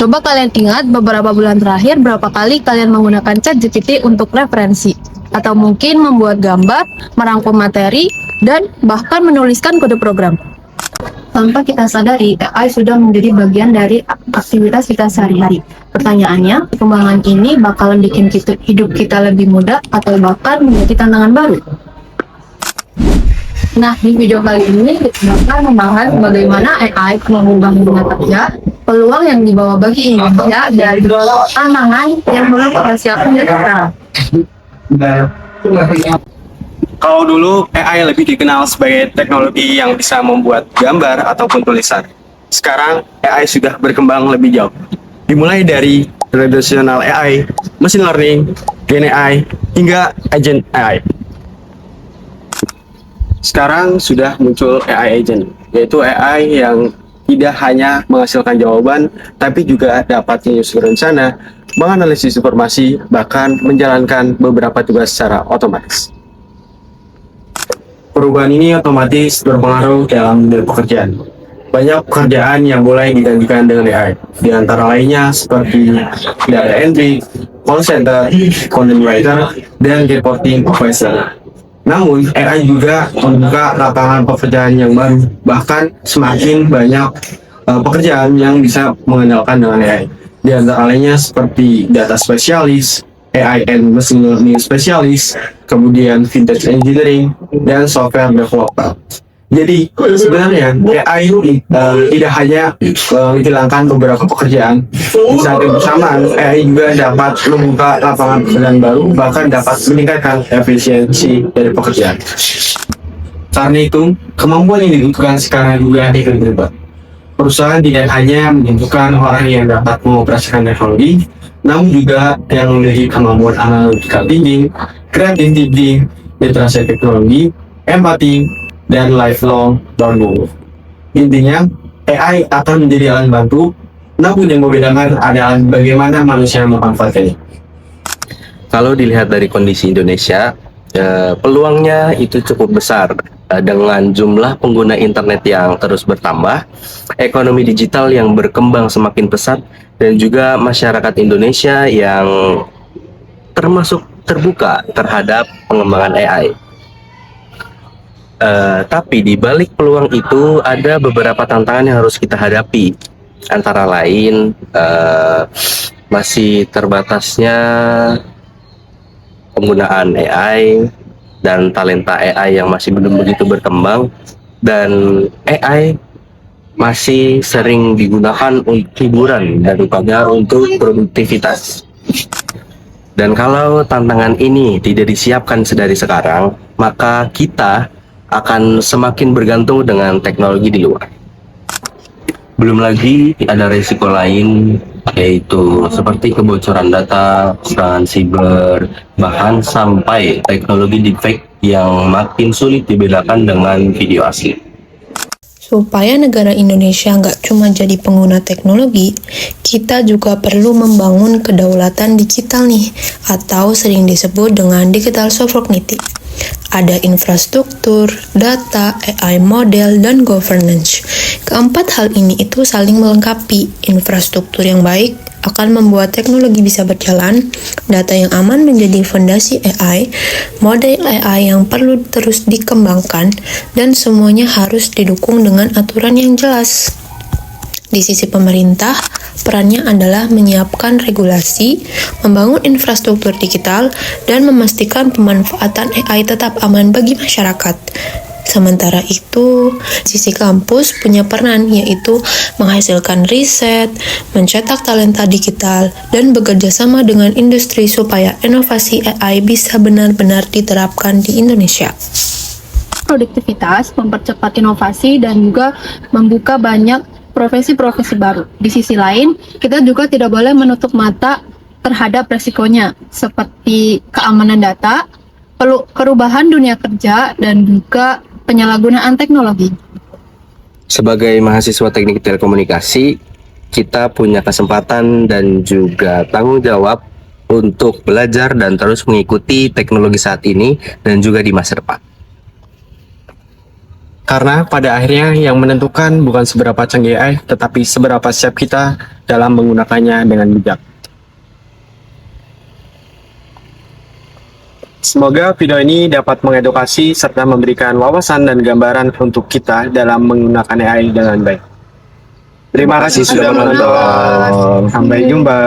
Coba kalian ingat beberapa bulan terakhir berapa kali kalian menggunakan ChatGPT untuk referensi, atau mungkin membuat gambar, merangkum materi, dan bahkan menuliskan kode program. Tanpa kita sadari, AI sudah menjadi bagian dari aktivitas kita sehari-hari. Pertanyaannya, perkembangan ini bakalan bikin hidup kita lebih mudah atau bahkan menjadi tantangan baru? Nah, di video kali ini kita akan membahas bagaimana AI mengubah dunia kerja, peluang yang dibawa bagi Indonesia, dan tantangan yang belum kita siapkan sekarang. Kalau dulu AI lebih dikenal sebagai teknologi yang bisa membuat gambar ataupun tulisan. Sekarang AI sudah berkembang lebih jauh. Dimulai dari traditional AI, machine learning, Gen AI, hingga agent AI. Sekarang sudah muncul AI agent, yaitu AI yang tidak hanya menghasilkan jawaban, tapi juga dapat menyusun rencana, menganalisis informasi, bahkan menjalankan beberapa tugas secara otomatis. Perubahan ini otomatis berpengaruh dalam dunia pekerjaan. Banyak pekerjaan yang mulai digantikan dengan AI, di antara lainnya seperti data entry, call center, content writer, dan reporting officer. Namun, AI juga membuka lapangan pekerjaan yang baru, bahkan semakin banyak pekerjaan yang bisa mengandalkan dengan AI. Di antara lainnya seperti data spesialis, AI and machine learning spesialis, kemudian vintage engineering, dan software developer. Jadi sebenarnya AI tidak hanya menghilangkan beberapa pekerjaan, di saat yang bersamaan AI juga dapat membuka lapangan pekerjaan baru, bahkan dapat meningkatkan efisiensi dari pekerjaan. Karena itu, kemampuan yang dibutuhkan sekarang juga akan berubah. Perusahaan tidak hanya membutuhkan orang yang dapat mengoperasikan teknologi, namun juga yang memiliki kemampuan analytical thinking, creative thinking, literasi teknologi, empati, dan lifelong learning. Intinya, AI akan menjadi alat bantu, namun yang membedakan adalah bagaimana manusia memanfaatkannya. Kalau dilihat dari kondisi Indonesia, peluangnya itu cukup besar. Dengan jumlah pengguna internet yang terus bertambah, ekonomi digital yang berkembang semakin pesat, dan juga masyarakat Indonesia yang termasuk terbuka terhadap pengembangan AI. Tapi di balik peluang itu ada beberapa tantangan yang harus kita hadapi. Antara lain masih terbatasnya penggunaan AI dan talenta AI yang masih belum begitu berkembang, dan AI masih sering digunakan untuk hiburan daripada untuk produktivitas. Dan kalau tantangan ini tidak disiapkan sedari sekarang, maka kita akan semakin bergantung dengan teknologi di luar. Belum lagi ada risiko lain, yaitu seperti kebocoran data, serangan siber, bahkan sampai teknologi deepfake yang makin sulit dibedakan dengan video asli. Supaya negara Indonesia nggak cuma jadi pengguna teknologi, kita juga perlu membangun kedaulatan digital nih, atau sering disebut dengan digital sovereignty. Ada infrastruktur, data, AI model, dan governance. Keempat hal ini itu saling melengkapi. Infrastruktur yang baik akan membuat teknologi bisa berjalan, data yang aman menjadi fondasi AI, model AI yang perlu terus dikembangkan, dan semuanya harus didukung dengan aturan yang jelas. Di sisi pemerintah, perannya adalah menyiapkan regulasi, membangun infrastruktur digital, dan memastikan pemanfaatan AI tetap aman bagi masyarakat. Sementara itu, sisi kampus punya peran, yaitu menghasilkan riset, mencetak talenta digital, dan bekerja sama dengan industri supaya inovasi AI bisa benar-benar diterapkan di Indonesia. Produktivitas, mempercepat inovasi, dan juga membuka banyak profesi-profesi baru. Di sisi lain, kita juga tidak boleh menutup mata terhadap resikonya, seperti keamanan data, perubahan dunia kerja, dan juga penyalahgunaan teknologi. Sebagai mahasiswa teknik telekomunikasi, kita punya kesempatan dan juga tanggung jawab untuk belajar dan terus mengikuti teknologi saat ini dan juga di masa depan. Karena pada akhirnya yang menentukan bukan seberapa canggih AI, tetapi seberapa siap kita dalam menggunakannya dengan bijak. Semoga video ini dapat mengedukasi serta memberikan wawasan dan gambaran untuk kita dalam menggunakan AI dengan baik. Terima kasih sudah menonton. Sampai jumpa.